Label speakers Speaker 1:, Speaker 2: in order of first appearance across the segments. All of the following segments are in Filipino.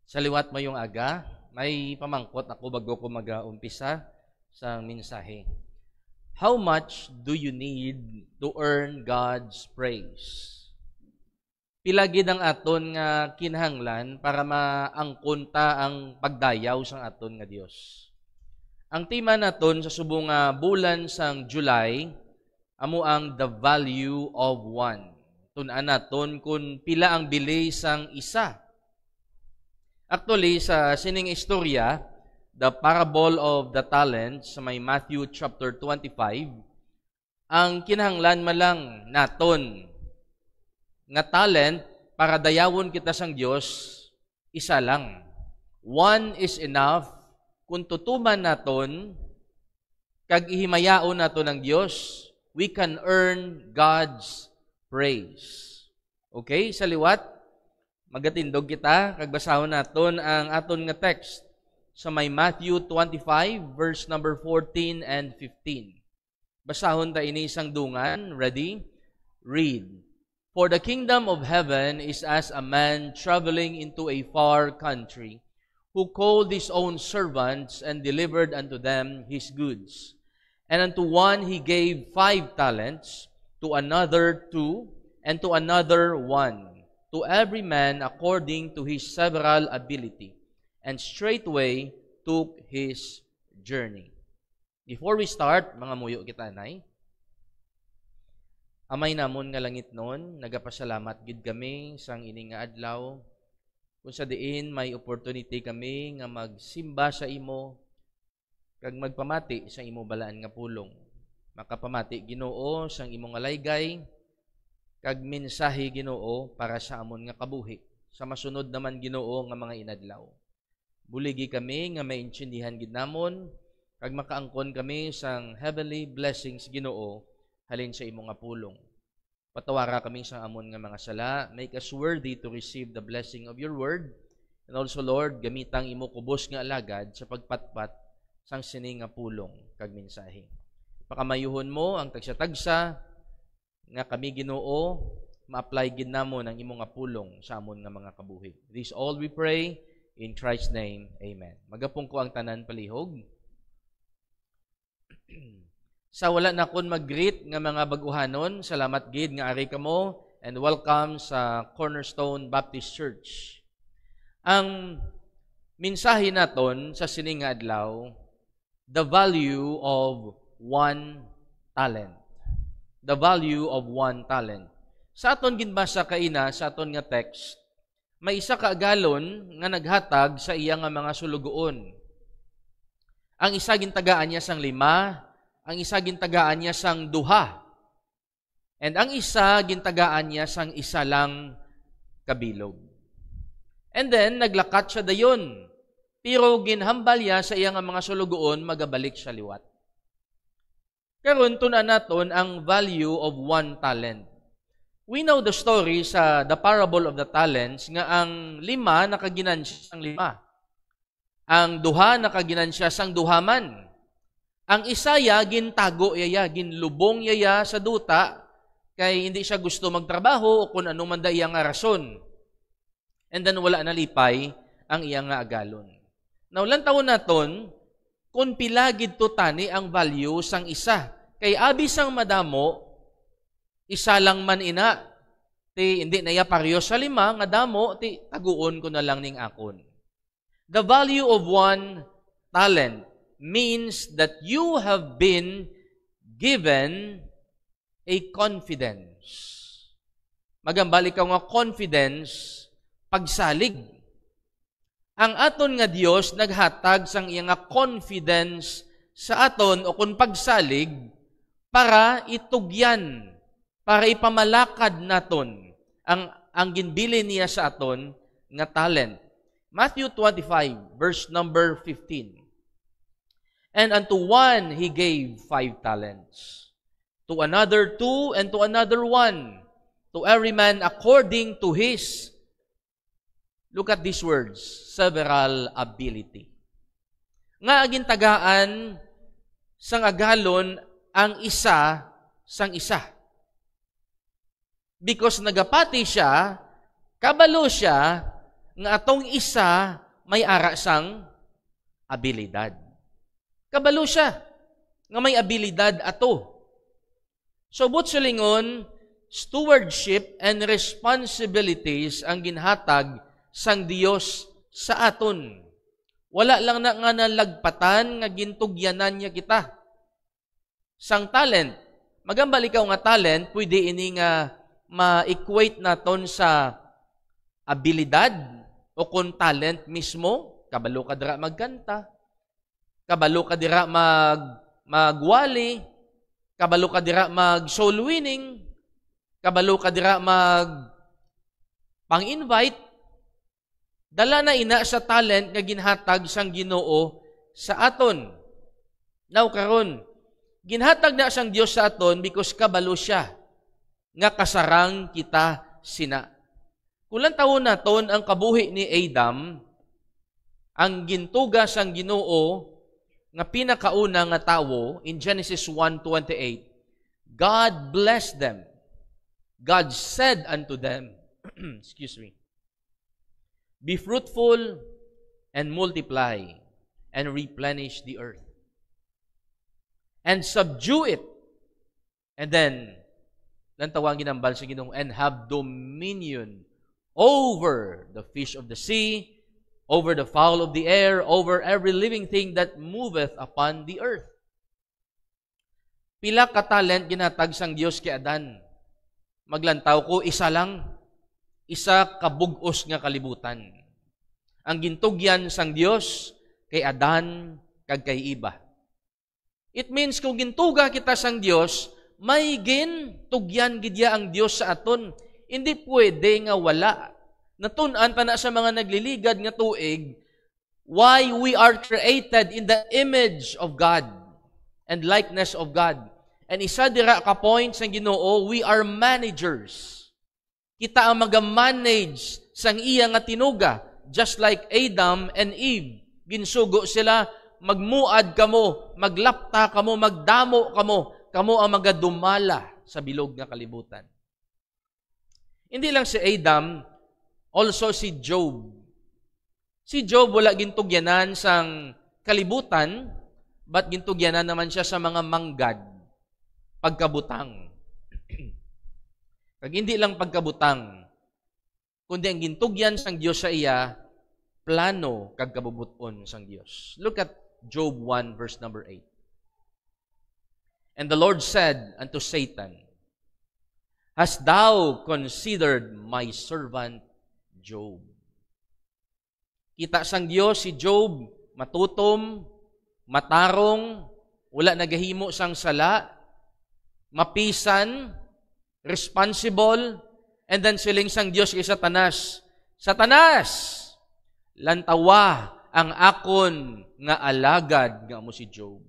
Speaker 1: Sa liwat mayong aga, may pamangkot ako bago ko mag-umpisa sa mensahe. How much do you need to earn God's praise? Pilagid ang aton nga kinahanglan para maangkon ta ang pagdayaw sang aton nga Dios. Ang tema naton sa subong nga bulan sang July amo ang the value of one. Tun-an naton kung pila ang bili sang isa. Actually, sa sining istorya, the parable of the talents sa may Matthew chapter 25, ang kinahanglan malang naton nga talent para dayawon kita sang Dios, isa lang. One is enough kung tutuman naton kag ihimayaon naton ng Dios, we can earn God's praise. Okay, sa liwat magatindog kita, kag basahon naton ang aton nga text sa may Matthew 25, verse number 14 and 15. Basahon ta ini isang dungan. Ready? Read. For the kingdom of heaven is as a man traveling into a far country, who called his own servants and delivered unto them his goods. And unto one he gave 5 talents, to another 2, and to another 1. To every man according to his several ability, and straightway took his journey. Before we start, mga muyo kita, nay. Amay namon nga langit nun, nagapasalamat gid kami sang ini nga adlaw. Kung sa diin may opportunity kami nga magsimba sa imo, kag magpamati sa imo balaan nga pulong. Makapamati Ginoo sang imo nga laygay, kag mensahe Ginoo para sa amon nga kabuhi. Sa masunod naman Ginoo nga mga inadlaw. Buligi kami nga maintindihan gid namon, kag makaangkon kami sang heavenly blessings Ginoo halin sa imo nga pulong. Patawara kami sa amon nga mga sala, make us worthy to receive the blessing of your word. And also Lord, gamitang imo kubos nga alagad sa pagpatpat sang sining nga pulong kag mensahe. Pakamayuhon mo ang tagsa-tagsa nga kami Ginoo ma-apply gid namon ang imo nga pulong sa amon nga mga kabuhi. This all we pray in Christ's name. Amen. Magapong ko ang tanan palihog. Sa wala na kon mag-greet nga mga baguhanon, salamat gid nga ari kamo and welcome sa Cornerstone Baptist Church. Ang mensahe naton sa sining nga adlaw, the value of one talent. The value of one talent. Sa aton ginbasa kaina sa aton nga text, may isa ka agalon nga naghatag sa iya nga mga sulugoon. Ang isa gintagaan niya sang 5, ang isa gintagaan niya sang 2. And ang isa gintagaan niya sang 1 lang kabilog. And then naglakat siya dayon. Pero ginhambal niya sa iya nga mga sulugoon magabalik sa liwat. Karon tun-an naton ang value of one talent. We know the story sa the parable of the talents nga ang 5 nakaginansya sang 5. Ang 2 nakaginansya sang 2 man. Ang isa ya gintago yaya, ginlubong yaya sa duta kay hindi siya gusto magtrabaho o kung ano man da iya nga rason. And then wala nalipay ang iya nga agalon. Now lang taon naton kung pilagid to tani ang value sang isa. Kay abi sang madamo, isa lang man ina. Ti hindi na ya paryo sa 5 nga damo, ti taguon ko na lang ning akon. The value of one talent means that you have been given a confidence. Magambali ka nga confidence pagsalig. Ang aton nga Dios naghatag sang iya nga confidence sa aton o kung pagsalig para itugyan, para ipamalakad naton ang ginbili niya sa aton nga talent. Matthew 25 verse number 15. And unto one he gave 5 talents, to another 2, and to another 1, to every man according to his, look at these words, several ability. Nga aging tagaan sang agalon ang isa sang isa. Because nagapati siya, kabalo siya, nga atong isa may ara sang abilidad. Kabalo siya nga may abilidad ato. So, but silingon, stewardship and responsibilities ang ginhatag sang Dios sa aton. Wala lang na nga nalagpatan nga gintugyanan niya kita. Sang talent, magambal ikaw nga talent, pwede ini nga ma-equate naton sa abilidad o kung talent mismo, kabalo ka dira magkanta, kabalo ka dira magwali, kabalo ka dira mag-soul winning, kabalo ka dira pang-invite, dala na ina sa talent nga ginhatag sang Ginoo sa aton. Now karon, ginhatag na sang Dios sa aton because kabalo siya nga kasarang kita sina. Kulang taon naton ang kabuhi ni Adam, ang gintuga sang Ginoo nga pinakauna nga tawo in Genesis 1:28, God blessed them. God said unto them, excuse me, be fruitful and multiply and replenish the earth and subdue it. And then, lang tawagin ang balsa Ginoo, and have dominion over the fish of the sea, over the fowl of the air, over every living thing that moveth upon the earth. Pila ka talent ginatag sang Dios kay Adan. Maglantaw ko, isa lang. Isa kabugos nga kalibutan. Ang gintugyan sang Dios kay Adan kag kay Eva. It means kung gintuga kita sang Dios, may gintugyan gidya ang Dios sa aton. Hindi pwede nga wala. Natun-an pa na sa mga nagliligad nga tuig, why we are created in the image of God and likeness of God. And isa dira ka point sa Ginoo, we are managers. Kita ang mag-manage sang iya nga tinuga, just like Adam and Eve. Ginsugo sila, magmuad kamo, maglapta kamo, magdamo kamo ang magadumala sa bilog nga kalibutan. Hindi lang si Adam, also si Job. Si Job wala gintugyanan sang kalibutan, but gintugyanan naman siya sa mga manggad, pagkabutang. Kag hindi lang pagkabutang, kundi ang gintugyan sang Dios sa iya, plano kag kabubuton sang Dios. Look at Job 1 verse number 8. And the Lord said unto Satan, hast thou considered my servant Job? Kita sang Dios si Job, matutom, matarong, wala nagahimo sang sala, mapisan, responsible, and then siling sang Dios kay Satanas, Satanas, lantawa ang akon nga alagad nga mo si Job.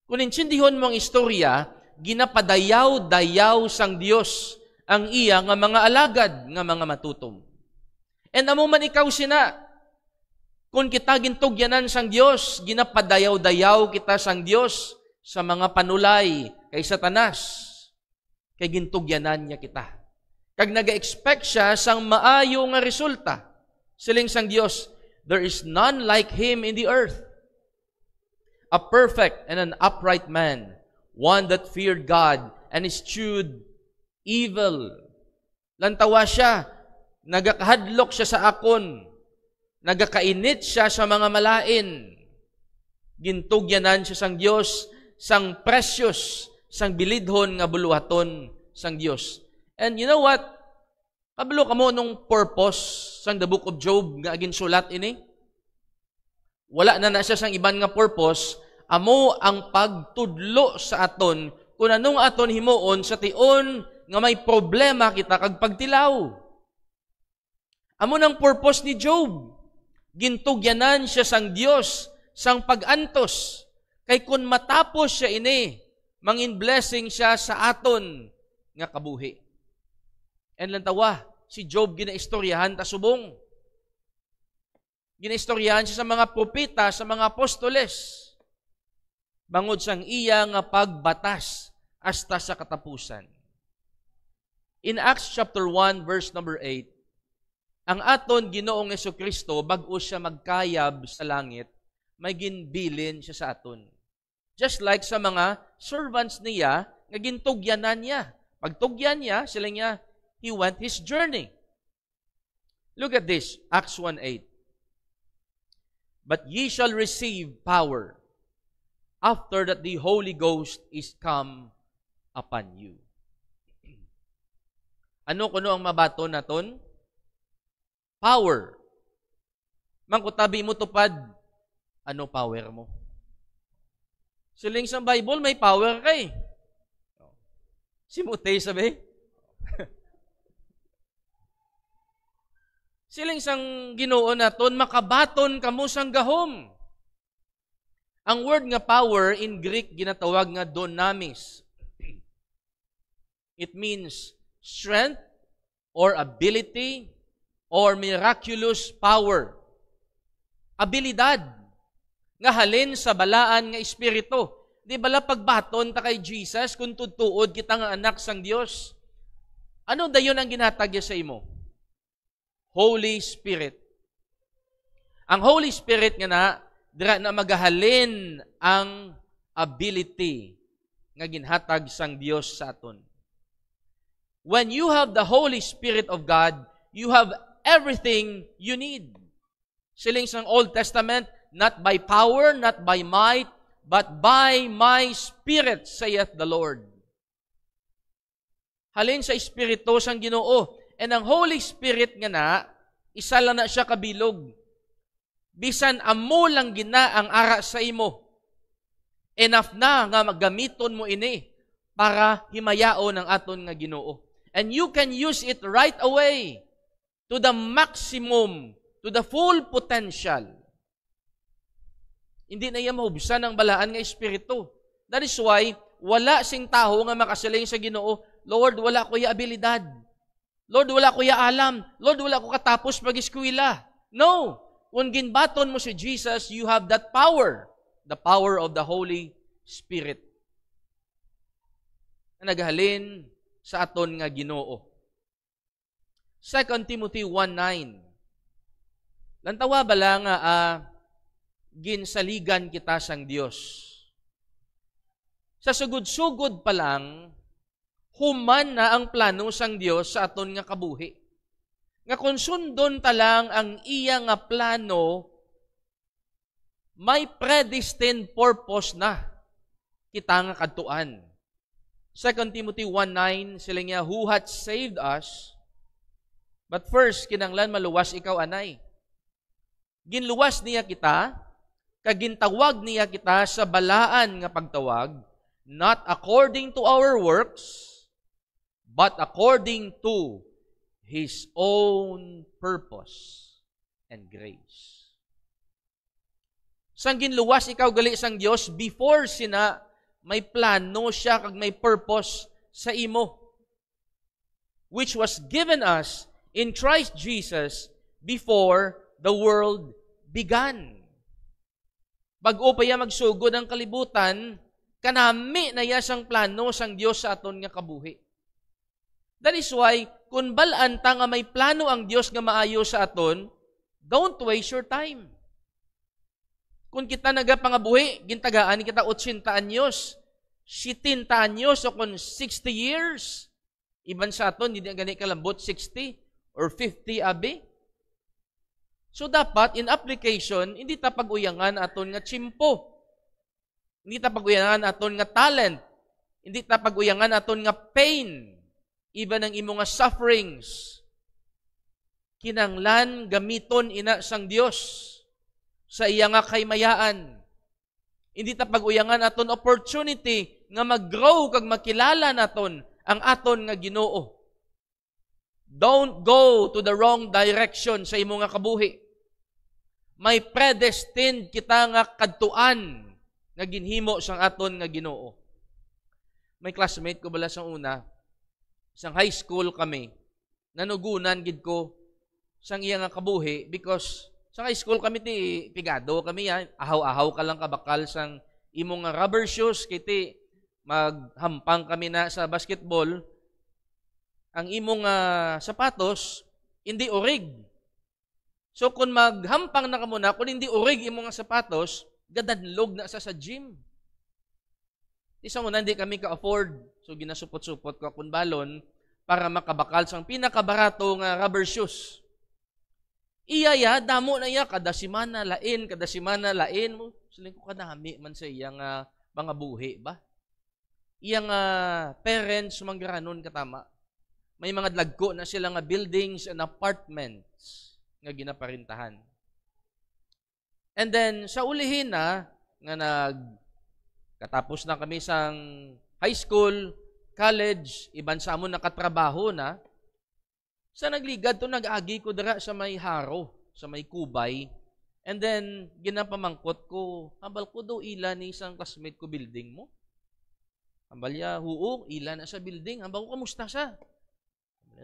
Speaker 1: Kung insindihon mo ang istorya, ginapadayaw-dayaw sang Dios ang iya nga mga alagad nga mga matutom. And amo man ikaw sina, kung kita gintugyanan sang Dios, ginapadayaw-dayaw kita sang Dios sa mga panulay kay Satanas, kay gintugyanan niya kita. Kag naga-expect siya sang maayo nga resulta. Siling sang Dios, there is none like him in the earth, a perfect and an upright man, one that feared God and eschewed evil. Lantawa siya, nagakahadlok siya sa akon, nagakainit siya sa mga malain. Gintugyanan siya sang Dios, sang precious, sang bilidhon nga buluhaton sang Dios. And you know what? Kabalo ka mo nung purpose sang the book of Job nga ginsulat ini? Wala na siya sang iban nga purpose, amo ang pagtudlo sa aton kung anong aton himuon sa tion nga may problema kita kag pagtilaw. Amo nang purpose ni Job. Gintugyanan siya sang Dios sang pag-antos. Kay kun matapos siya ini, mangin blessing siya sa aton nga kabuhi. And lantawa, si Job ginaistoryahan ta subong. Ginaistoryahan siya sa mga propeta, sa mga apostoles. Bangod sang iya nga pagbatas hasta sa katapusan. In Acts chapter 1 verse number 8, ang aton Ginoong Jesucristo, bago siya magkayab sa langit, may ginbilin siya sa aton. Just like sa mga servants niya, nga gintugyanan niya. Pagtugyan niya, sila niya, he went his journey. Look at this, Acts 1:8. But ye shall receive power after that the Holy Ghost is come upon you. Ano kuno ang mabaton naton? Power. Mangkutabi mo tupad, ano power mo? Siling sa Bible, may power kay. Si Mutay sabi. Siling sang Ginoo naton, makabaton kamo sang gahom. Ang word nga power in Greek ginatawag nga dunamis. It means strength or ability or miraculous power. Abilidad nga halin sa balaan nga espiritu. Di bala pagbaton ta kay Jesus kung tutuod kita nga anak sang Dios? Ano dayon ang ginatagya sa imo? Holy Spirit. Ang Holy Spirit nga dira na magahalin ang ability nga ginhatag sang Dios sa aton. When you have the Holy Spirit of God, you have everything you need. Siling sang Old Testament, not by power, not by might, but by my Spirit, saith the Lord. Halin sa Espiritu sang Ginoo. And ang Holy Spirit nga isa lang na siya kabilog. Bisan amo lang gina ang ara sa imo. Enough na nga magamiton mo ini para himayaon ang aton nga Ginoo. And you can use it right away to the maximum, to the full potential. Hindi na iya mahubsan ang balaan nga Espiritu. That is why, wala sing taho nga makasaling sa Ginoo, Lord, wala ko ya abilidad. Lord, wala ko ya alam. Lord, wala ko katapos mag-eskwela. No! Kung ginbaton mo si Jesus, you have that power. The power of the Holy Spirit. Na naghalin sa aton nga Ginoo. 2 Timothy 1:9. Lantawa bala nga ginsaligan kita sang Dios. Sa sugod-sugod pa lang, human na ang plano sang Dios sa aton nga kabuhi. Nga kung sundon ta lang ang iya nga plano, may predestined purpose na kita nga kadtuan. 2 Timothy 1:9, sila niya, who hath saved us, but first, kinanglan maluwas ikaw anay. Ginluwas niya kita, kagintawag niya kita sa balaan nga pagtawag, not according to our works, but according to His own purpose and grace. Sang ginluwas ikaw gali sang Dios, before sina may plano siya kag may purpose sa imo, which was given us in Christ Jesus before the world began. Bago pa ya magsugod ang kalibutan, kanami na ya sang plano sang Dios sa aton nga kabuhi. That is why, kung balaan ta nga may plano ang Dios nga maayo sa aton, don't waste your time. Kung kita nagapangabuhi, gintagaan kita 80 anyos, 70 anyos, o kung 60 years, iban sa aton, hindi gani kalambot 60 or 50 abi. So dapat, in application, hindi ta pag-uyangan aton nga tsimpo. Hindi ta pag-uyangan aton nga talent. Hindi ta pag-uyangan aton nga pain. Iba ng imo nga sufferings. Kinanglan gamiton ina sang Dios sa iya nga kaymayaan. Hindi ta pag-uyangan aton opportunity nga mag-grow kag makilala naton ang aton nga Ginoo. Don't go to the wrong direction sa imo nga kabuhi. May predestined kita nga kadtuan nga ginhimo sang aton nga Ginoo. May classmate ko bala sang una, sang high school kami, nanugunan gid ko sang iya nga kabuhi because sa high school kami ti pigado kami yan, ahaw-ahaw ka lang kabakal sang imong nga rubber shoes kiti maghampang kami na sa basketball. Ang imong sapatos hindi orig, So kung maghampang na ka muna, kung hindi urig imo nga sapatos, gadanlog na sa gym. Isa mo na, hindi kami ka-afford. So ginasupot-supot ko akong balon para makabakal sang pinakabarato nga rubber shoes. Iya damo na iya, kada simana lain mo. Siling ko kanami man sa iyang mga buhi ba? Iyang parents manggaranon katama. May mga dlagko na sila nga buildings and apartments nga ginaparintahan. And then, sa ulihin nga katapos na kami sang high school, college, iban sa amon nakatrabaho na, sa nagligad to nag-agi ko dira sa may Haro, sa may Kubay. And then, ginapamangkot ko, hambal ko daw ila ni isang classmate ko building mo. Hambal ya, huo, ila na sa building. Hambal ko, kamusta siya?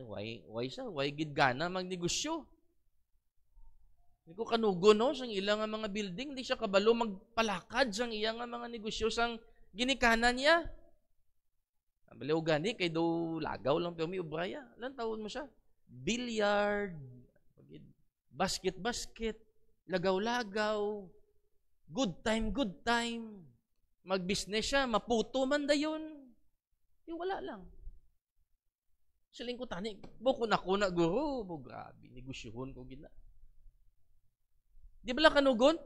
Speaker 1: Why gid gana magnegosyo? Hindi ko kanugo no, sang ilang mga building, di siya kabalo magpalakad sang iyang mga negosyo sang ginikanan niya. Hambal o gani, kay do lagaw lang pero may ubraya. Ilan taon mo siya? Billiard, basket, lagaw-lagaw, good time. Mag-business siya, maputo man dayon. Wala lang. Siling ko tani, buko na ko na guro, grabe, negosyohon ko gina. Di ba lang kanugon?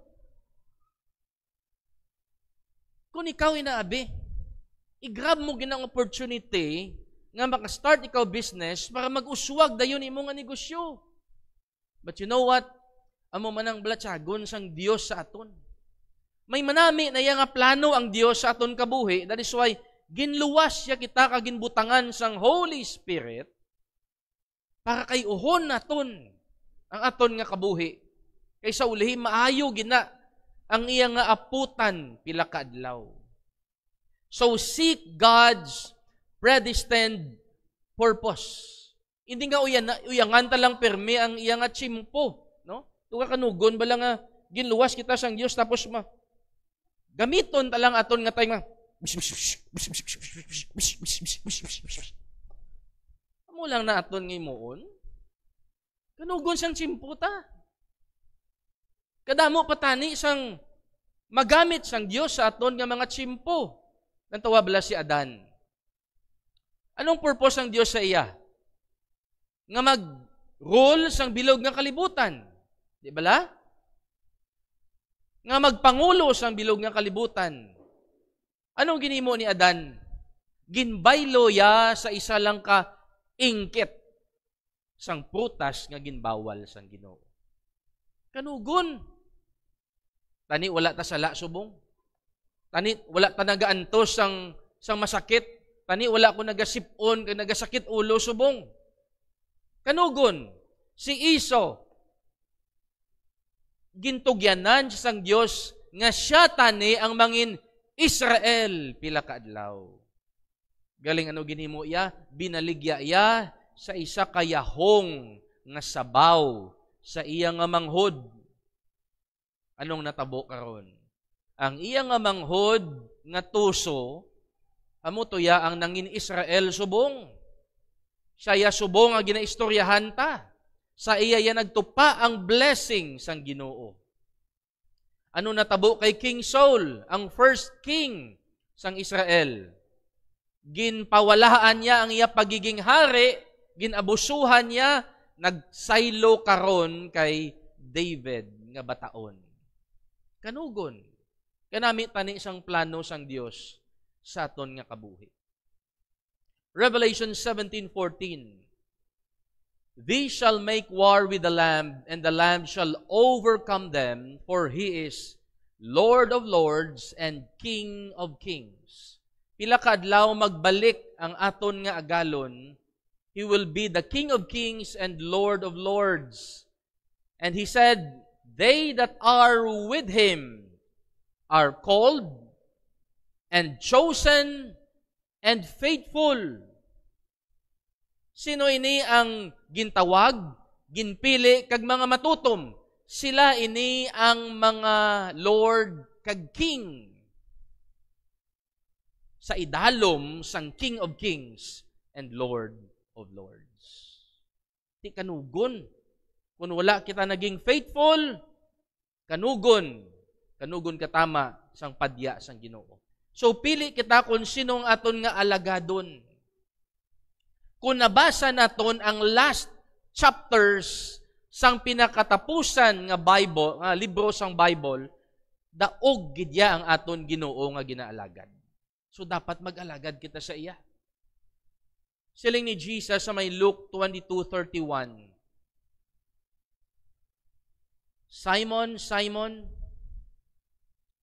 Speaker 1: Kung ikaw inaabi, i-grab mo ginang opportunity nga maka-start ikaw business para mag-uswag dayon imo nga negosyo. But you know what? Amo manang blatsagon sang Dios sa aton. May manami na iya nga plano ang Dios sa aton kabuhi. That is why ginluwas siya kita kaginbutangan sang Holy Spirit para kay uhon naton ang aton nga kabuhi. Kay sa ulihi maayo gina ang iya nga aputan pila ka adlaw. So seek God's predestined purpose. Hindi nga uyangan talang permi ang iya nga tsimpo, no? Tuga kanugon bala nga ginluwas kita sang Dios tapos gamiton talang aton nga tay nga amo lang na aton nga imuon. Kanugon sang tsimpo ta. Kadamo patani sang magamit sang Dios sa aton nga mga tsimpo. Nantawa bala si Adan. Anong purpose ng Diyos sa iya? Nga mag-rule sang bilog nga kalibutan. Di ba la? Nga magpangulo sang bilog nga kalibutan. Anong ginimo ni Adan? Ginbaylo ya sa isa lang ka ingkit sang prutas nga ginbawal sang Ginoo. Kanugon. Tani wala ta sala subong. Tani wala ta nagaantos sang masakit. Tani wala ko nagasipon, nagasakit ulo subong. Kanugon, si Iso, gintugyanan sang Dios nga siya tani ang mangin Israel pila ka adlaw. Galing ano ginimo iya? Binaligya iya sa isa kayahong nga sabaw sa iya nga manghod. Anong natabo karon? Ang iya nga manghod nga tuso amo tuya ang nangin Israel subong. Siya subong nga ginaistoryahan ta. Sa iya nagtupa ang blessing sang Ginoo. Ano natabo kay King Saul, ang first king sang Israel? Ginpawalaan niya ang iya pagiging hari, ginabusuhan niya, nagsaylo karon kay David nga bataon. Kanugon. Kanami tani sang plano sang Dios sa aton nga kabuhi. Revelation 17:14. They shall make war with the Lamb, and the Lamb shall overcome them, for He is Lord of lords and King of kings. Pila ka adlaw magbalik ang aton nga agalon, He will be the King of kings and Lord of lords. And He said, they that are with Him are called and chosen and faithful. Sino ini ang gintawag, ginpili, kag mga matutom? Sila ini ang mga Lord kag King. Sa idalom sang King of Kings and Lord of Lords. Ti kanugon. Kung wala kita naging faithful, kanugon katama sang padya sang Ginoo. So pili kita kung sinong aton nga alagadon. Kung nabasa naton ang last chapters sang pinakatapusan nga Bible, nga libro sang Bible, daog gidya ang aton Ginoo nga ginaalagad. So dapat mag-alagad kita sa iya. Siling ni Jesus sa may Luke 22:31. Simon, Simon,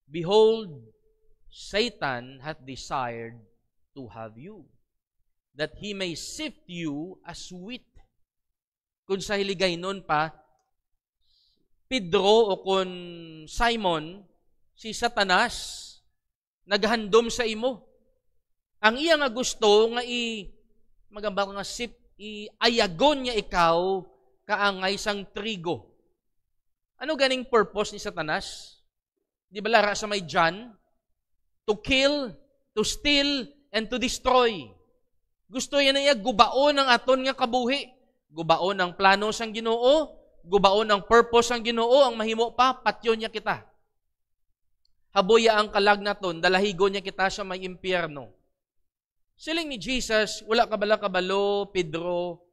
Speaker 1: behold, Satan hath desired to have you, that he may sift you as wheat. Kung sa hiligay nun pa, Pedro o kung Simon, si Satanas, naghandom sa imo. Ang iya nga gusto nga magambal nga iayagon niya ikaw kaangay sang trigo. Ano ganing purpose ni Satanas? Di ba lara sa may John? To kill, to steal, and to destroy. Gusto yan niya gubaon ang aton nga kabuhi. Gubaon ang plano sang Ginoo, gubaon ang purpose sang Ginoo, ang mahimo pa, patyon niya kita. Haboya ang kalag naton, dalahigo niya kita sa may impyerno. Siling ni Jesus, wala kabalo, Pedro,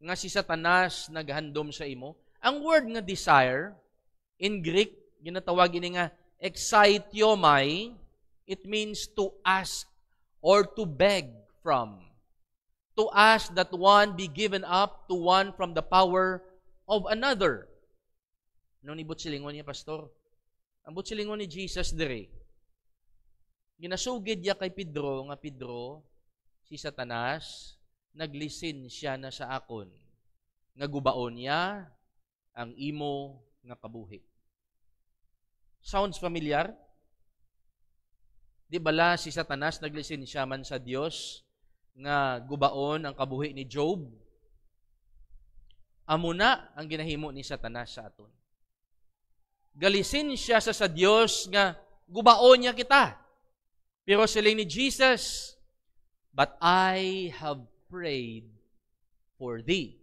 Speaker 1: nga si Satanas naghandom sa imo. Ang word nga desire, in Greek, ginatawag ini nga excitiomai, it means to ask or to beg from. To ask that one be given up to one from the power of another. Anong nibot silingon niya, Pastor? Ang butsilingon ni Jesus dire. Ginasugid niya kay Pedro, nga Pedro, si Satanas, naglisin siya na sa akon. Nagubaon niya ang imo nga kabuhi. Sounds familiar? Di bala si Satanas naglisin siya man sa Dios nga gubaon ang kabuhi ni Job? Amo na ang ginahimo ni Satanas sa aton. Galisin siya sa Dios nga gubaon niya kita. Pero siling ni Jesus, but I have prayed for thee,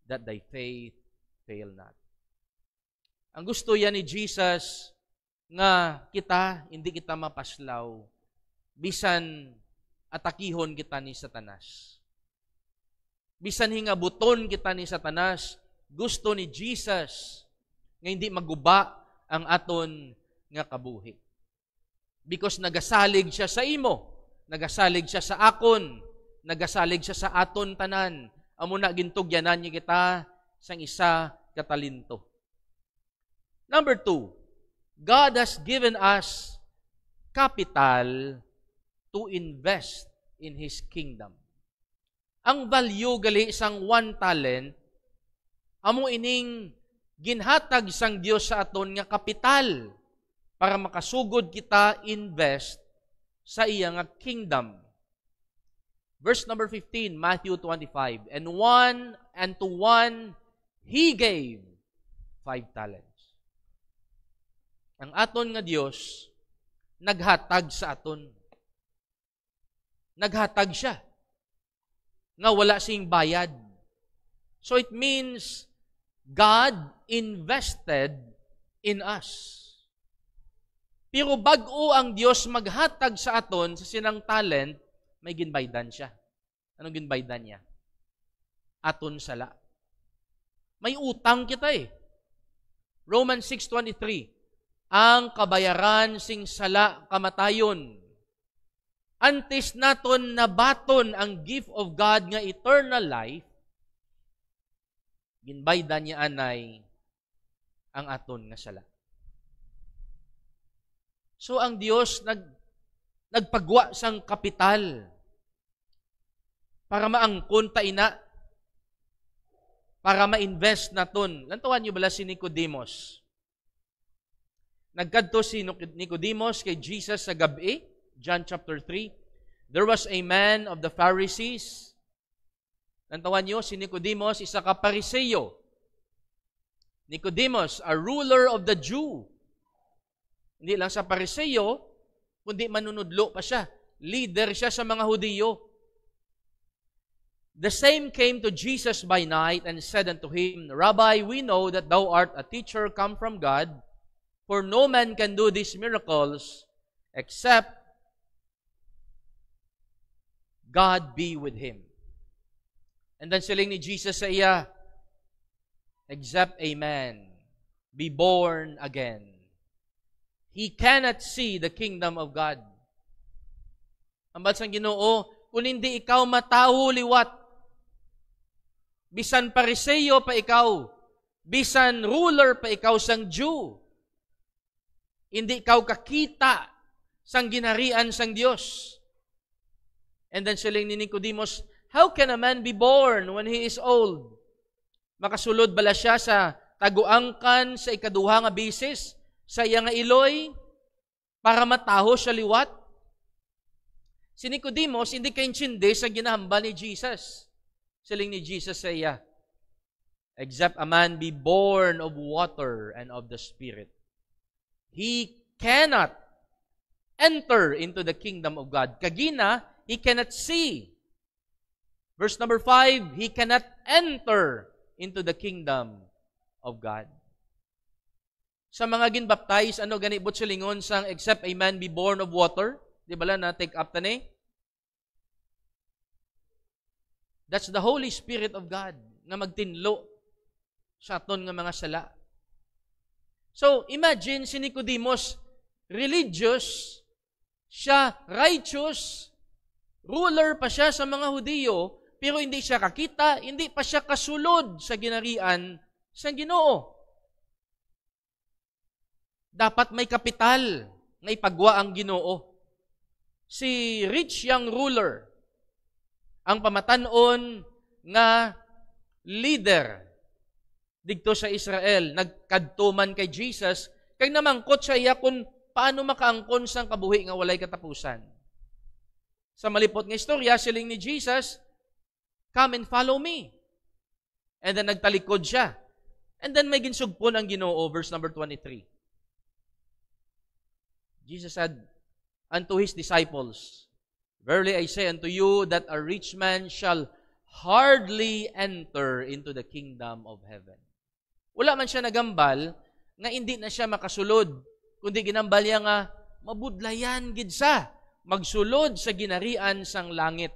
Speaker 1: that thy faith fail not. Ang gusto yan ni Jesus, nga kita, hindi kita mapaslaw, bisan atakihon kita ni Satanas. Bisan hingabuton kita ni Satanas, gusto ni Jesus nga hindi maguba ang aton nga kabuhi. Because nagasalig siya sa imo, nagasalig siya sa akon, nagasalig siya sa aton tanan. Amo na gintugyanan niya kita sang isa katalinto. Number 2, God has given us capital to invest in His kingdom. Ang value gali sang 1 talent, amo ining ginhatag sang Dios sa aton nga kapital para makasugod kita invest sa iya nga kingdom. Verse number 15, Matthew 25, and to one He gave 5 talents. Ang aton nga Dios naghatag sa aton. Naghatag siya nga wala sing bayad. So it means God invested in us. Pero bag-o ang Dios maghatag sa aton sa sinang talent, may ginbaydan siya. Anong ginbaydan niya? Aton sala. May utang kita eh. Romans 6:23, ang kabayaran sing sala kamatayon. Antes naton nabaton ang gift of God nga eternal life, ginbaydan niya anay ang aton nga sala. So ang Dios nagpagwa sang kapital para maangkon ta ina, para ma-invest naton. Lantawan niyo bala si Nicodemus. Nagkadto si Nicodemus kay Jesus sa gabi, John chapter 3. There was a man of the Pharisees. Lantawan niyo, si Nicodemus, isa ka Pariseo. Nicodemus, a ruler of the Jew. Hindi lang sa Pariseo, kundi manunudlo pa siya. Leader siya sa mga Hudiyo. The same came to Jesus by night and said unto him, Rabbi, we know that thou art a teacher come from God, for no man can do these miracles except God be with him. And then siling ni Jesus sa iya, except a man be born again, he cannot see the kingdom of God. Ang bansang Ginoo, kung hindi ikaw matawo liwat, bisan Pariseo pa ikaw, bisan ruler pa ikaw sang Jew, hindi ikaw kakita sang ginarian sang Dios. And then siling ni Nicodemus, how can a man be born when he is old? Makasulod bala siya sa taguangkan sa ikaduha nga bisis sa iya nga iloy para mataho siya liwat? Si Nicodemus hindi kaintindi sa ginahambal ni Jesus. Siling ni Jesus sa iya, except a man be born of water and of the Spirit, he cannot enter into the kingdom of God. Kagina, he cannot see. Verse number 5, he cannot enter into the kingdom of God. Sa mga ginbaptize, ano ganibot silingon sang except a man be born of water? Di ba lang na take up tani? That's the Holy Spirit of God nga magtinlo sa aton nga mga sala. So, imagine si Nicodemus, religious, siya righteous, ruler pa siya sa mga Hudiyo, pero hindi siya kakita, hindi pa siya kasulod sa ginarian sa Ginoo. Dapat may kapital nga ipagwa ang Ginoo. Si rich young ruler, ang pamatanon nga leader dito sa Israel, nagkadtuman kay Jesus, kay namangkot siya iya kung paano makaangkon sang kabuhi nga walay katapusan. Sa malipot nga istorya, siling ni Jesus, come and follow me. And then nagtalikod siya. And then may ginsugpon ang Ginoo, verse number 23. Jesus said unto his disciples, verily I say unto you that a rich man shall hardly enter into the kingdom of heaven. Wala man siya nagambal nga hindi na siya makasulod, kundi ginambal niya nga mabudlayan gid sa magsulod sa ginarian sang langit.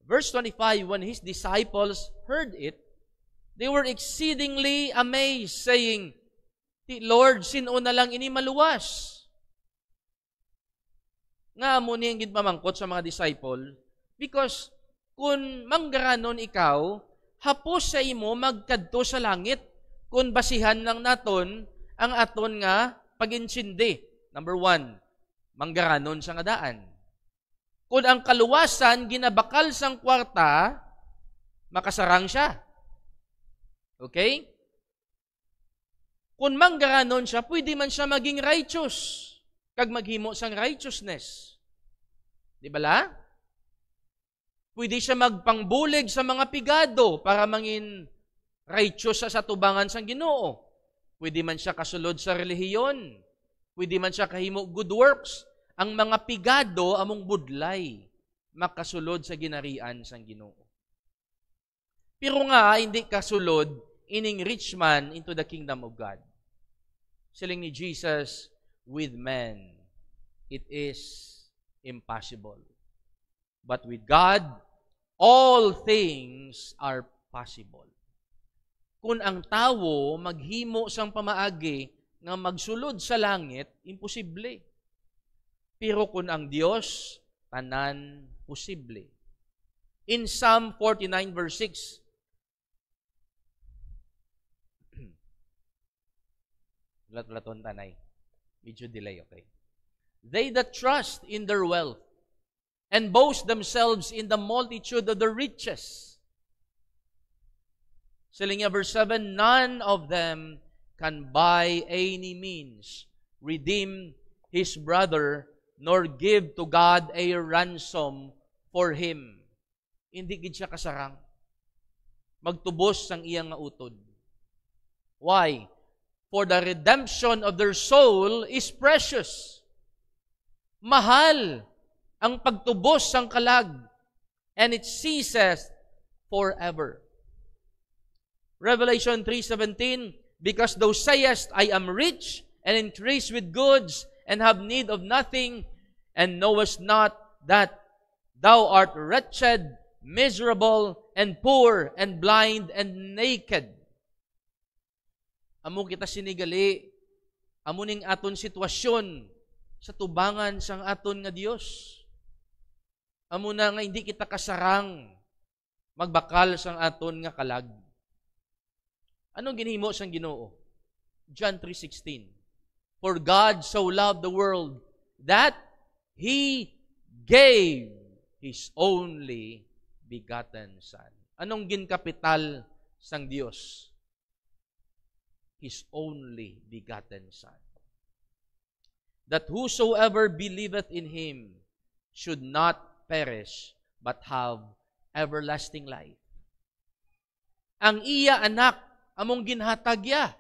Speaker 1: Verse 25, when his disciples heard it, they were exceedingly amazed, saying, Lord, sino na lang ini maluwas? Nga mo niyang gidmamangkot sa mga disciple, because kung manggaranon ikaw, hapos sa imo magkadto sa langit, kung basihan lang naton ang aton nga pag-insindi. Number 1, manggaranon sa nga daan. Kung ang kaluwasan ginabakal sang kwarta, makasarang siya. Okay? Kung manggaranon siya, pwede man siya maging righteous, kag maghimo sang righteousness. Di ba la? Pwede siya magpangbulig sa mga pigado para mangin righteous sa tubangan sang Ginoo. Pwede man siya kasulod sa relihiyon. Pwede man siya kahimo good works. Ang mga pigado among budlay makasulod sa ginarian sang Ginoo. Pero nga hindi kasulod ining rich man into the kingdom of God. Siling ni Jesus, with men it is impossible. But with God, all things are possible. Kung ang tawo maghimo sang pamaagi nga magsulod sa langit, imposible. Pero kung ang Dios, tanan posible. In Psalm 49 verse 6, Laton tanay. Medyo delay, okay. They that trust in their wealth and boast themselves in the multitude of their riches. Siling niya, verse 7, none of them can by any means redeem his brother, nor give to God a ransom for him. Hindi gid siya kasarang. Magtubos sang iyang nga utod. Why? For the redemption of their soul is precious. Mahal ang pagtubos sang kalag. and it ceases forever. Revelation 3:17, because thou sayest, I am rich, and increase with goods, and have need of nothing, and knowest not that thou art wretched, miserable, and poor, and blind, and naked. Amo kita sinigali, amo ning aton sitwasyon sa tubangan sang aton nga Dios. Amo na nga hindi kita kasarang magbakal sang aton nga kalag. Anong ginhimo sang Ginoo? John 3:16. For God so loved the world that He gave His only begotten Son. Anong ginkapital sang Dios? His only begotten Son. That whosoever believeth in Him should not perish, but have everlasting life. Ang iya anak, among ginhatag ya,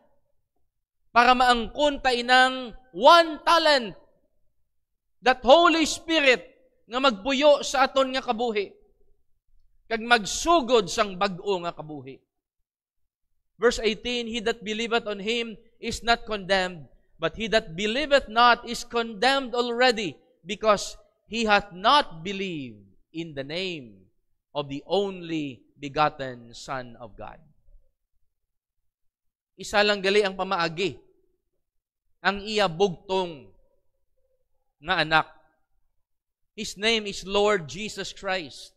Speaker 1: para maangkon ta inang one talent, that Holy Spirit nga magpuyo sa aton nga kabuhi, kag magsugod sang bag-o nga kabuhi. Verse 18, He that believeth on Him is not condemned, but he that believeth not is condemned already, because he hath not believed in the name of the only begotten Son of God. Isa lang gali ang pamaagi, ang iya bugtong nga anak. His name is Lord Jesus Christ.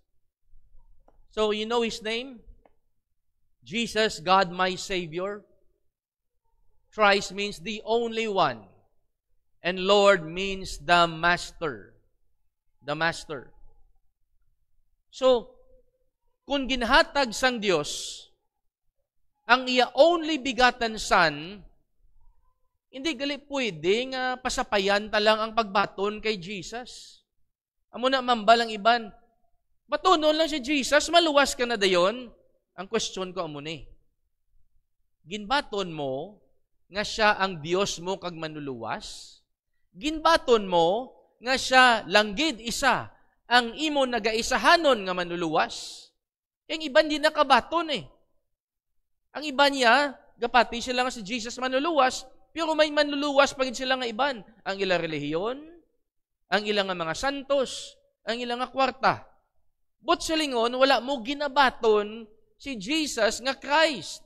Speaker 1: So you know His name? Jesus, God my Savior. Christ means the only one. And Lord means the Master. The Master. So, kung ginhatag sang Dios ang iya only begotten Son, hindi gali pwede nga pasapayan talang ang pagbaton kay Jesus. Amo na mambal ang iban. Batunon lang si Jesus, maluwas ka na dayon. Ang question ko amo ni. Ginbaton mo nga siya ang Dios mo kag manluluwas? Ginbaton mo nga siya langgid isa ang imo nagaisahanon nga manluluwas? Ang iban di nakabaton eh. Ang iban niya, gapati sila nga si Jesus manluluwas, pero may manluluwas pagin sila nga iban. Ang ilang relihiyon, ang ilang nga mga santos, ang ilang nga kwarta. But sa lingon, wala mo ginabaton si Jesus nga Christ.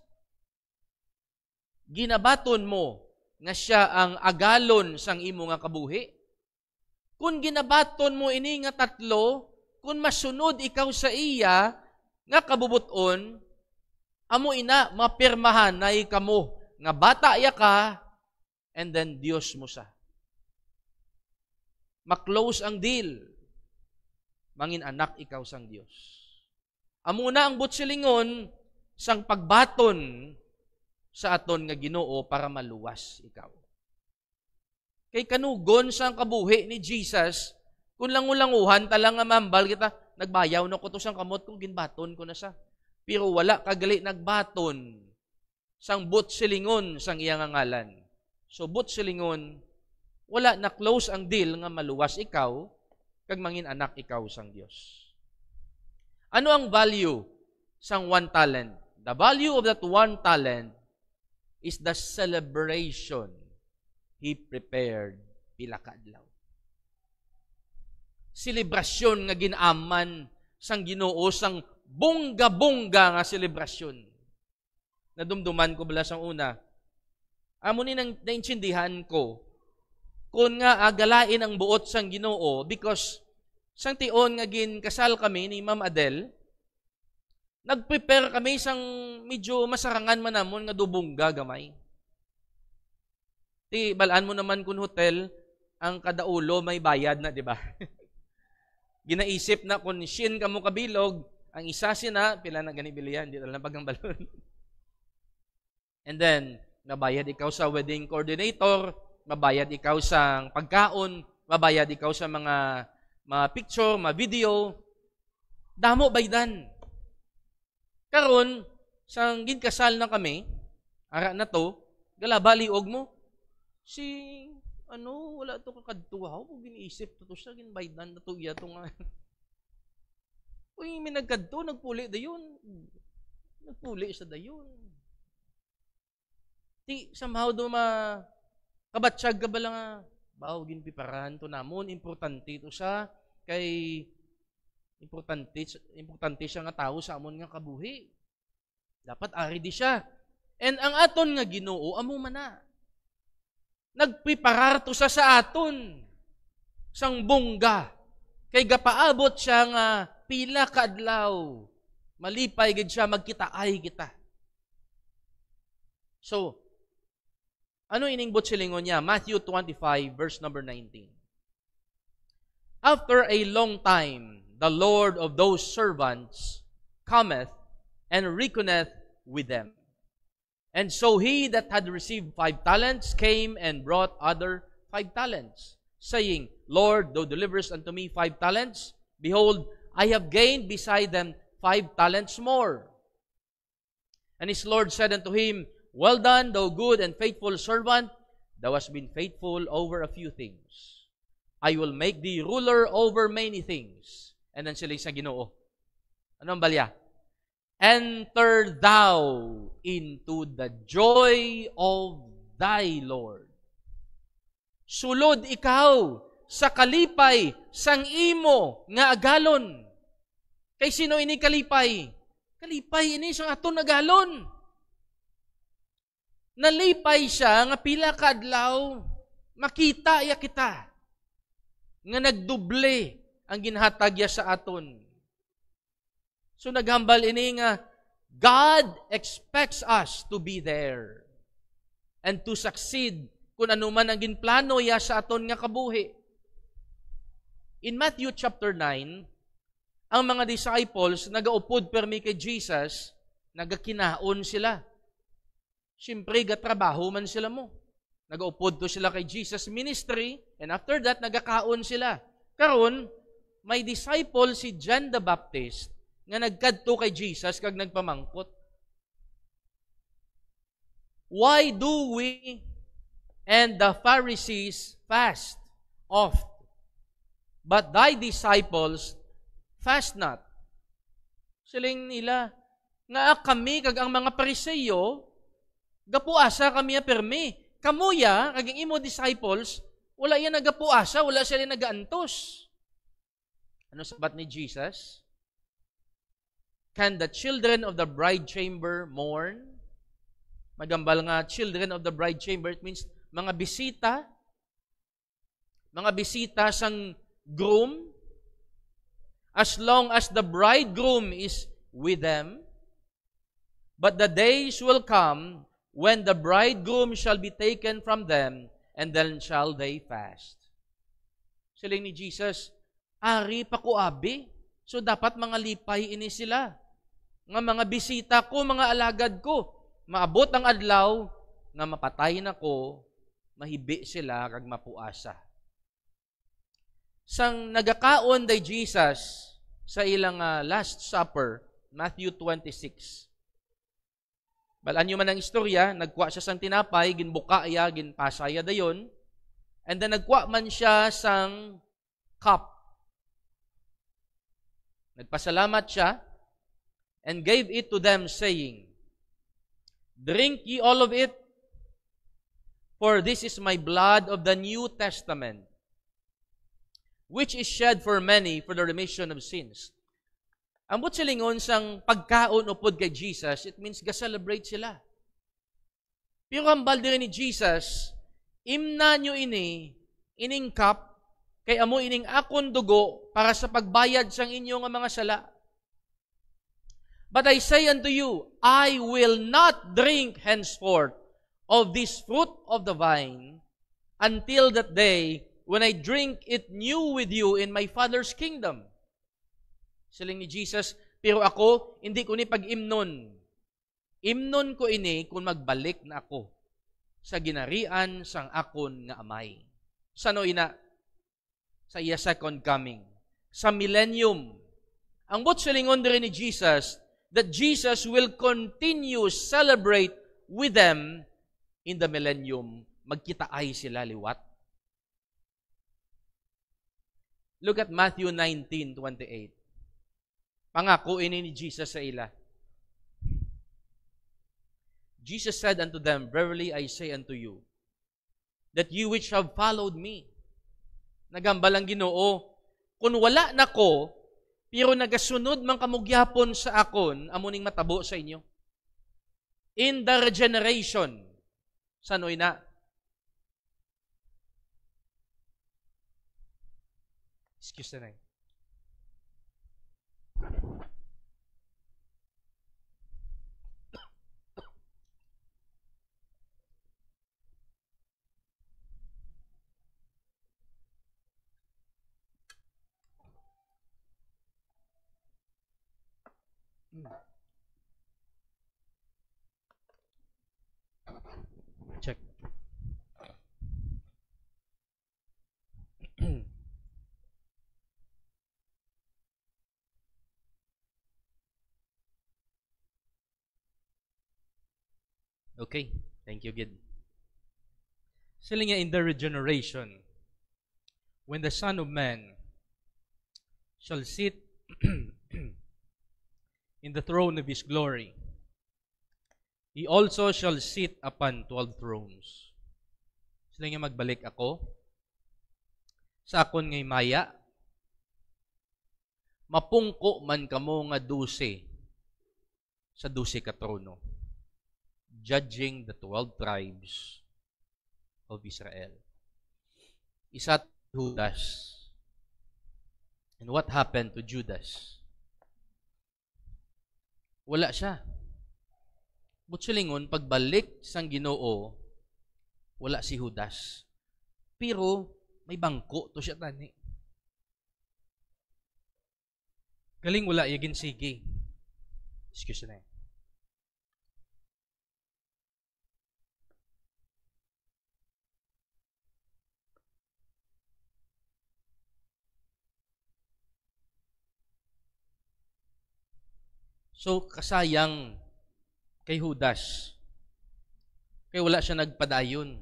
Speaker 1: Ginabaton mo nga siya ang agalon sang imo nga kabuhi. Kung ginabaton mo ini nga tatlo, kung masunod ikaw sa iya, nga kabubuton, amo ina, mapirmahanay kamo, nga bata ya ka, and then Dios mo sa. Maklose ang deal, mangin anak ikaw sang Dios. Amo na ang butsilingon sang pagbaton sa aton nga Ginoo para maluwas ikaw. Kay kanugon sang kabuhi ni Jesus, kung langulanguhan talang nga mambal kita, nagbayaw na ko to sang kamot kung ginbaton ko na sa. Pero wala kagali nagbaton sang butsilingon sang iyang ngalan. So butsilingon, wala na close ang deal nga maluwas ikaw, kag mangin anak ikaw sang Dios. Ano ang value sang one talent? The value of that one talent is the celebration He prepared pila ka adlaw. Selebrasyon nga ginaman sang Ginoo, sang bongga-bongga nga selebrasyon. Nadumduman ko bala sang una. Amo ni nang naintindihan ko kung nga agalain ang buot sang Ginoo because sang tion nga kasal kami ni Ma'am Adele, nag-prepare kami sang medyo masarangan man namon nga dubongga gamay. Ti balaan mo naman kun hotel, ang kada ulo may bayad na, di ba? Ginaisip na kung shin ka mo kabilog, ang isa sina, pila na ganibilihan, di lang bagang balon. And then, nabayad ikaw sa wedding coordinator, mabayad ikaw sa pagkaon, mabayad ikaw sa mga picture, mga video. Damo baydan. Karon, sang ginkasal na kami, ara na to, galabaliog mo, wala to kakadtuhaw, kung giniisip to sa ginbaydan na to iya to nga. Uy, may nagkadto, nagpuli dayon. Nagpuli sa dayon. Ti, somehow do kabatsyag ka ba lang bawo ginpiparan to namon, importante ito sa kay importante siya nga tao sa amon nga kabuhi. Dapat ari di siya. And ang aton nga Ginoo amo man na. Nagpiparar to sa aton sang bungga. Kay gapaabot siya nga pila ka adlaw. Malipay gid siya magkitaay kita. So, ano iningbot silingon niya? Matthew 25 verse number 19. After a long time, the Lord of those servants cometh and reckoneth with them. And so he that had received 5 talents came and brought other 5 talents, saying, Lord, thou deliverest unto me 5 talents. Behold, I have gained beside them 5 talents more. And his Lord said unto him, Well done, thou good and faithful servant. Thou hast been faithful over a few things. I will make thee ruler over many things. And then sila sa Ginoo. Ano ang balya? Enter thou into the joy of thy Lord. Sulod ikaw sa kalipay sang imo nga agalon. Kay sino ini kalipay? Kalipay ini sang aton agalon. Nalipay siya nga pila ka adlaw makita ya kita nga nagdoble ang ginhatag ya sa aton. So naghambal ini nga God expects us to be there and to succeed kung ano man ang ginplano ya sa aton nga kabuhi. In Matthew chapter 9, ang mga disciples nagaupod permi kay Jesus, nagakinaon sila. Siyempre, gatrabaho man sila mo. Nagaupod to sila kay Jesus ministry, and after that, nagakaon sila. Karon, may disciple si John the Baptist nga nagkadto kay Jesus kag nagpamangkot. Why do we and the Pharisees fast oft, but thy disciples fast not? Siling nila, nga kami kag ang mga Pariseyo, gapuasa kami permi. Kamuya, kaging imo disciples, wala yan nagapuasa, wala sila nagaantos. Ano sabat ni Jesus? Can the children of the bride chamber mourn? Magambal nga, children of the bride chamber, it means mga bisita sang groom, as long as the bridegroom is with them. But the days will come when the bridegroom shall be taken from them, and then shall they fast. Siling ni Jesus, ari pakuabi, so dapat mga lipay ini sila. Nga mga bisita ko, mga alagad ko, maabot ang adlaw, nga mapatay na ko, mahibi sila kag mapuasa. Sang nagakaon day Jesus sa ilang Last Supper, Matthew 26. Balaan nyo man ang istorya, nagkuha siya sang tinapay, ginbuka iya, ginpasaya dayon, and then nagkuha man siya sang cup. Nagpasalamat siya, and gave it to them, saying, Drink ye all of it, for this is my blood of the New Testament, which is shed for many for the remission of sins. Ang silingon sang pagkaon upod kay Jesus, it means ga-celebrate sila. Pero ang balde ni Jesus, imna nyo ining cup, kay amo ining akon dugo para sa pagbayad sang inyong mga sala. But I say unto you, I will not drink henceforth of this fruit of the vine until that day when I drink it new with you in my Father's kingdom. Siling ni Jesus, pero ako, hindi ko ni pag-imnon. Imnon ko ini kung magbalik na ako sa ginarian sang akon nga amay. Sano ina? Sa iya second coming. Sa millennium. Ang silingon din ni Jesus, that Jesus will continue celebrate with them in the millennium. Magkitaay sila liwat. Look at Matthew 19:28. Pangako ini ni Jesus sa ila. Jesus said unto them, Verily I say unto you, that you which have followed me, nagambal ang Ginoo, kung wala na ko, pero nagasunod man kamugyapon sa akon, amuning matabo sa inyo. In the regeneration, sanoy na? Excuse na. Check. Okay, thank you, Gid. Sila nga in the regeneration, when the Son of Man shall sit in the throne of His glory, He also shall sit upon 12 thrones. Sila nga magbalik ako sa akon ngay maya, mapungko man kamo nga 12 sa 12 ka trono, judging the 12 tribes of Israel. Isa Judas. And what happened to Judas? Wala siya. Butsulingon, pagbalik sang Ginoo, wala si Judas. Pero may bangko to siya tani. Galing wala yagin sige. Excuse na. So, kasayang kay Judas. Kaya wala siya nagpadayon.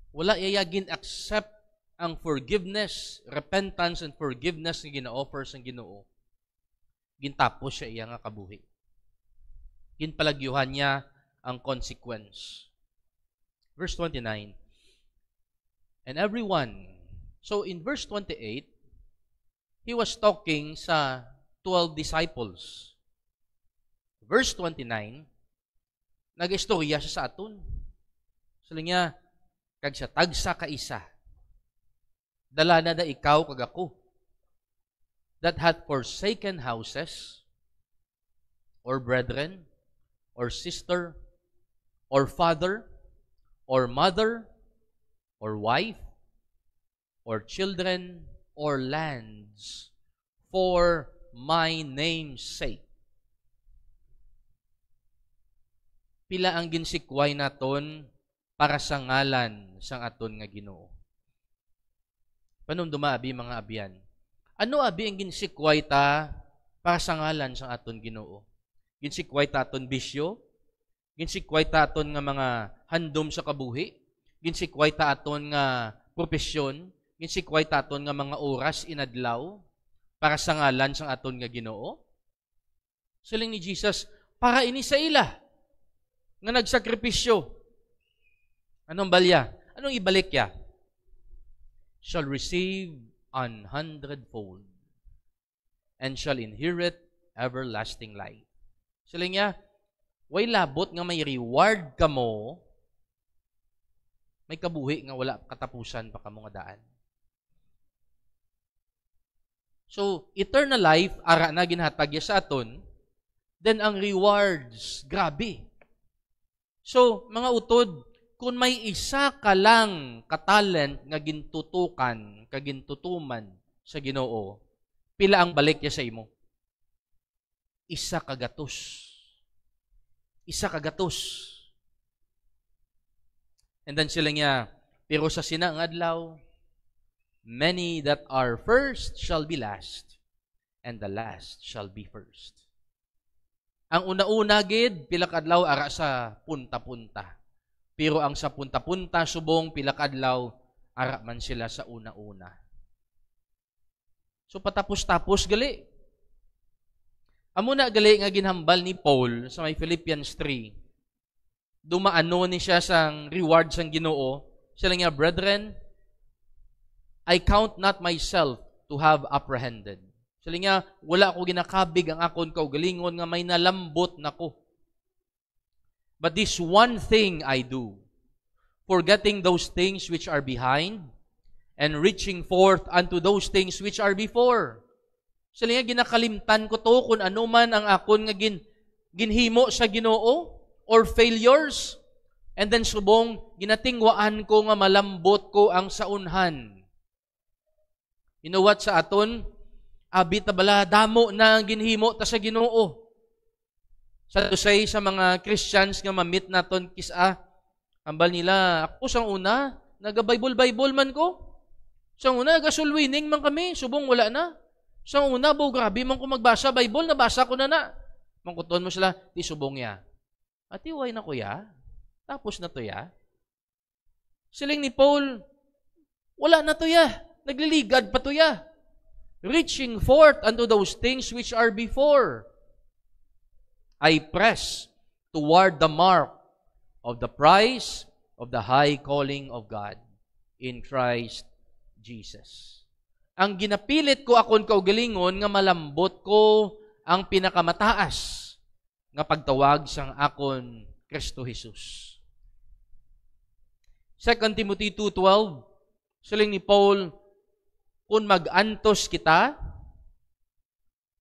Speaker 1: Wala iyagin accept ang forgiveness, repentance and forgiveness na gina-offer sa Ginoo. Gintapos siya iya nga kabuhi. Ginpalagyuhan niya ang consequence. Verse 29. And everyone. So, in verse 28, he was talking sa 12 disciples. Verse 29, nag-istorya siya sa aton. Sala niya, kag siya tagsa ka isa. Dala na da ikaw kag ako, that hath forsaken houses, or brethren, or sister, or father, or mother, or wife, or children, or lands, for my name's sake. Pila ang ginsikway naton para sa ngalan sang aton nga Ginoo. Panumduma abi mga abyan. Ano abi ang ginsikway ta para sa ngalan sang aton Ginoo? Ginsikway ta aton bisyo? Ginsikway ta aton nga mga handom sa kabuhi? Ginsikway ta aton nga propesyon? Ginsikway ta aton nga mga oras inadlaw para sa ngalan sang aton nga Ginoo? Siling ni Jesus, para ini sa ila nga nagsakripisyo. Anong balya? Anong ibalik ya? Shall receive 100-fold and shall inherit everlasting life. Sila niya, way labot nga may reward ka mo, may kabuhi nga wala katapusan pa kamo nga daan. So, eternal life, ara na ginhatag sa aton, then ang rewards, grabe. So, mga utod, kung may isa ka lang katalent nga gintutukan, kagintutuman sa Ginoo, pila ang balik niya sa imo? Isa kagatos. Isa kagatos. And then sila niya, pero sa sinang adlaw, many that are first shall be last, and the last shall be first. Ang una-una gid pila ka adlaw ara sa punta-punta. Pero ang sa punta-punta subong pila ka adlaw ara man sila sa una-una. So patapos-tapos gali. Amo na gali nga ginhambal ni Paul sa may Philippians 3. Dumaano ni siya sang reward sang Ginoo. Sila nga, brethren, I count not myself to have apprehended. Sila nga, wala ko ginakabig ang akon kaugalingon nga may nalambot nako. But this one thing I do, forgetting those things which are behind, and reaching forth unto those things which are before. Sila nga, ginakalimtan ko to kung ano man ang akon nga ginhimo sa Ginoo or failures. And then subong, ginatingwaan ko nga malambot ko ang saunhan. You know what sa aton? Abi tabala, damo na ang ginhimo ta sa Ginoo. Sa tusay sa mga Christians nga mamit naton kisa, ambal nila, ako sang una, naga-Bible man ko. Sang una, naga-soul-winning man kami, subong wala na. Sang una, grabe man ko magbasa Bible, nabasa ko na. Mangkuton mo sila, ti subong ya. Ati, why na kuya? Tapos na to ya. Siling ni Paul, wala na to ya. Nagliligad pa to ya. Reaching forth unto those things which are before. I press toward the mark of the prize of the high calling of God in Christ Jesus. Ang ginapilit ko akon kaugalingon nga malambot ko ang pinakamataas nga pagtawag sang akon Kristo Jesus. 2 Timothy 2:12, siling ni Paul, kung mag-antos kita,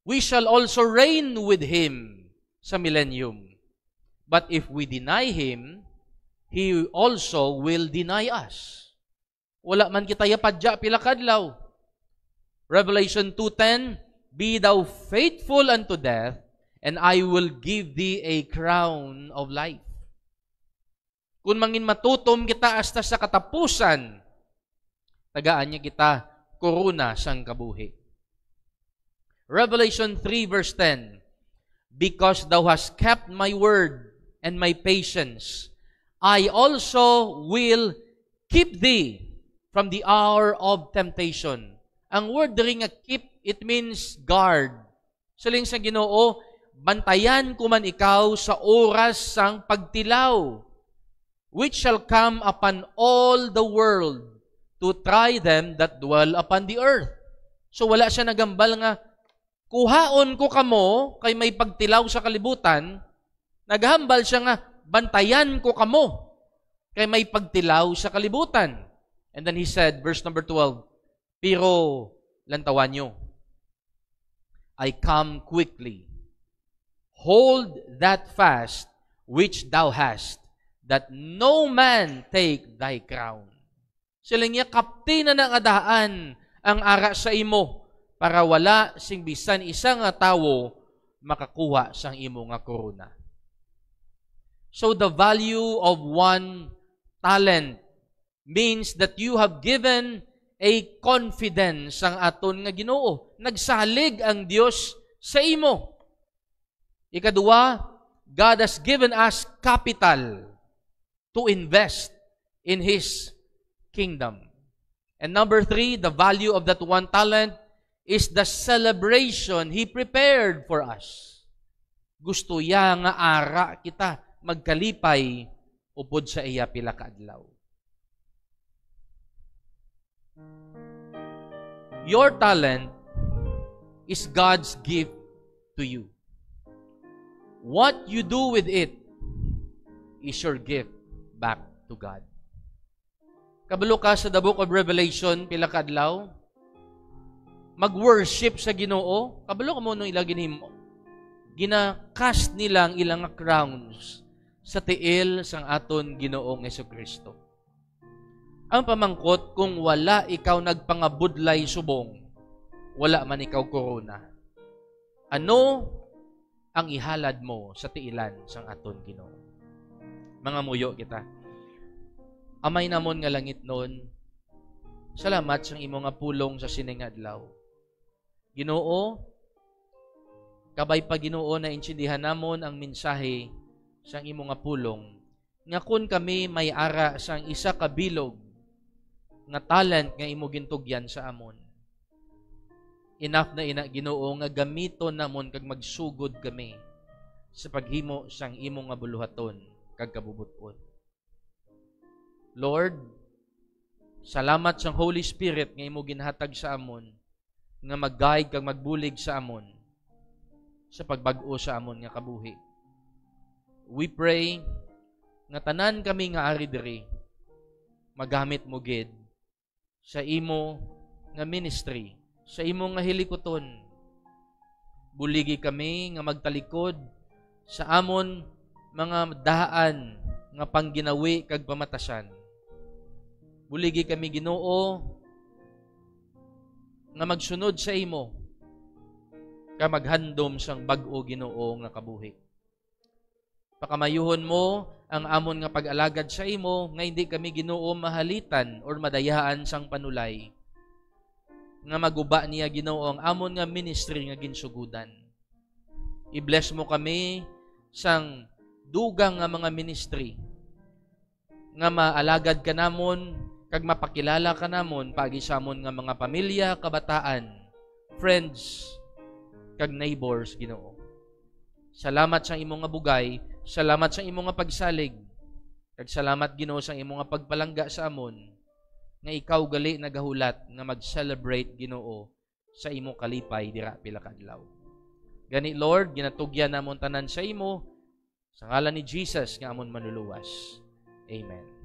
Speaker 1: we shall also reign with Him sa millennium. But if we deny Him, He also will deny us. Wala man kita yapadya pila kadlaw. Revelation 2:10, be thou faithful unto death, and I will give thee a crown of life. Kung mangin matutom kita hasta sa katapusan, tagaan niya kita korona sang kabuhi. Revelation 3 verse 10, because thou hast kept my word and my patience, I also will keep thee from the hour of temptation. Ang word diri nga keep, it means guard. Saling sa Ginoo, bantayan ko man ikaw sa oras sang pagtilaw, which shall come upon all the world to try them that dwell upon the earth. So wala siya nagambal nga, kuhaon ko kamo, kay may pagtilaw sa kalibutan, naghambal siya nga, bantayan ko kamo, kay may pagtilaw sa kalibutan. And then he said, verse number 12, pero, lantawan nyo, I come quickly. Hold that fast which thou hast, that no man take thy crown. Sila niya, kapti na ng adaan ang ara sa imo, para wala sing bisan isang tawo makakuha sang imo nga korona. So the value of one talent means that you have given a confidence ang aton nga Ginoo. Nagsalig ang Dios sa imo. Ikadua, God has given us capital to invest in His kingdom. And number 3, the value of that one talent is the celebration He prepared for us. Gusto ya nga ara kita magkalipay upod sa iya pila ka adlaw. Your talent is God's gift to you. What you do with it is your gift back to God. Kabalo ka sa the book of Revelation, pila ka adlaw, mag-worship sa Ginoo, kabalo ka mo nung ilagin mo. Gina-cast nilang ilang crowns sa tiil sang aton Ginoong Jesucristo. Ang pamangkot, kung wala ikaw nagpangabudlay subong, wala man ikaw korona. Ano ang ihalad mo sa tiilan sang aton Ginoo? Mga muyo kita. Amay namon nga langit noon, salamat sang imo nga pulong sa sining adlaw. Ginoo, kabay pa Ginoo na intindihan namon ang mensahe sang imo nga pulong, nga kun kami may ara sang isa ka bilog nga talent nga imo gintugyan sa amon. enough na ina Ginoo nga gamiton namon kag magsugod kami sa paghimo sang imong nga buluhaton kag kabubuton. Lord, salamat sa Holy Spirit nga imo ginhatag sa amon nga mag-guide kag magbulig sa amon sa pagbag-o sa amon nga kabuhi. We pray nga tanan kami nga ari diri magamit mo gid sa imo nga ministry, sa imo nga hilikoton. Buligi kami nga magtalikod sa amon mga daan nga pangginawi kag pamatasan. Buligi kami, Ginoo, nga magsunod sa imo ka maghandom sang bag-o, Ginoo, nga kabuhi. Pakamayuhon mo ang amon nga pag-alagad sa imo nga hindi kami, Ginoo, mahalitan or madayaan sang panulay. Nga maguba niya, Ginoo, ang amon nga ministry nga ginsugudan. I-bless mo kami sang dugang nga mga ministry nga maalagad ka namon kag mapakilala ka namon pagi sa amon nga mga pamilya, kabataan, friends, kag neighbors, Ginoo. Salamat sa imong nga bugay, salamat sa imong nga pagsalig, kag salamat, Ginoo, sa imong nga pagpalangga sa amon nga ikaw gali nagahulat nga mag-celebrate, Ginoo, sa imong kalipay dira pila ka adlaw. Gani, Lord, ginatugyan namon tanan sa imo sa ngalan ni Jesus nga amon manluluwas. Amen.